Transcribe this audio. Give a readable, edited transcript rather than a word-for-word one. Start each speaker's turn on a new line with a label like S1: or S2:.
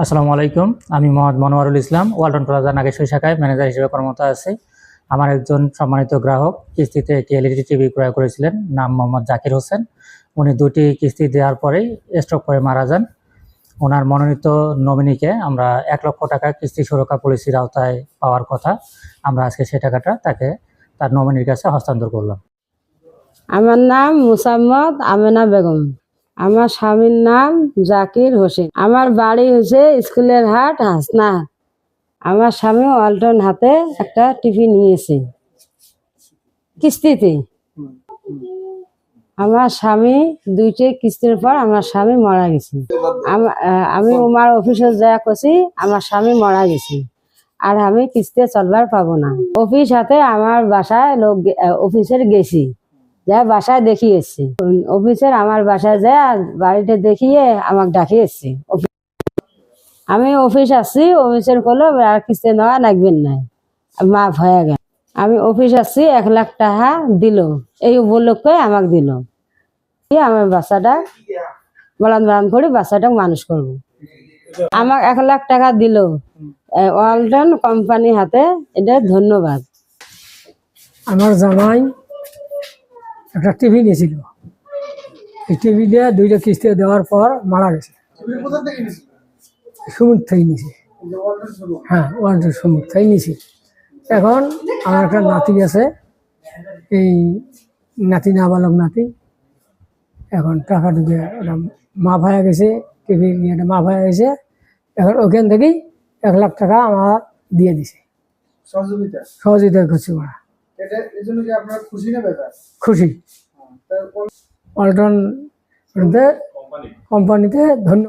S1: আসসালামু আলাইকুম। আমি মোহাম্মদ মনোয়ারুল ইসলাম, ওয়ালটন প্লাজা নাগেশ্বরী শাখায় ম্যানেজার হিসেবে কর্মরত আছি। আমার একজন সম্মানিত গ্রাহক কিস্তিতে একটি এলইডি টিভি ক্রয় করেছিলেন, নাম মোহাম্মদ জাকির হোসেন। উনি দুটি কিস্তি দেওয়ার পরেই স্ট্রোক করে মারা যান। ওনার মনোনীত নমিনিকে আমরা 1,00,000 টাকা কিস্তি সুরক্ষা পলিসির আওতায় পাওয়ার কথা, আমরা আজকে সেই টাকাটা তাকে তার নমিনির কাছে হস্তান্তর করলাম।
S2: আমার নাম মুসাম্মদ আমেনা বেগম। আমার স্বামীর নাম জাকির হোসেন। আমার বাড়ি হচ্ছে স্কুলের হাট হাসনা। আমার স্বামী ওয়ালটন হাতে একটা টিভি নিয়েছে কিস্তিতে। আমার স্বামী দুইটি কিস্তির পর আমার স্বামী মারা গেছে। আমি আমার অফিসে যা করছি, আমার স্বামী মারা গেছে, আর আমি কিস্তি চলবার পাবো না। অফিস হাতে আমার বাসায় লোক অফিসের গেছি, যা বাসায় দেখিয়ে এসছি। অফিসের আমার বাসায় যা বাড়িতে দেখিয়ে আমাকে ডাকিয়ে এসছি। আমি অফিস আসছি, অফিসের করলো আর কিস্তি নেওয়া লাগবেন নাই, মাফ হয়ে গেল। আমি অফিস আসছি, 1,00,000 টাকা দিল, এই উপলক্ষে আমাকে দিল। আমার বাচ্চাটা বলান করে বাচ্চাটা মানুষ করবো। আমাকে 1,00,000 টাকা দিল ওয়ালটন কোম্পানির হাতে, এটা ধন্যবাদ।
S3: আমার জামাই একটা টিভি নিয়েছিল, এই টিভি দিয়ে দুইটা কিস্তি দেওয়ার পর মারা গেছে। সুমুখ থেকে নিয়েছি, হ্যাঁ ওয়ালটন সুমুখ থেকে নিয়েছি। এখন আমার একটা নাতি আছে, এই নাতি নাবালক নাতি, এখন টাকা ঢুকে ওটা মাফ হয়ে গেছে, টিভির ইয়েটা মাফ হয়ে গেছে। এখন ওখান থেকেই 1,00,000 টাকা আমার দিয়ে দিছে, সহযোগিতা করছি। ওরা খুশি। ওয়ালটন কোম্পানিতে ধন্যবাদ।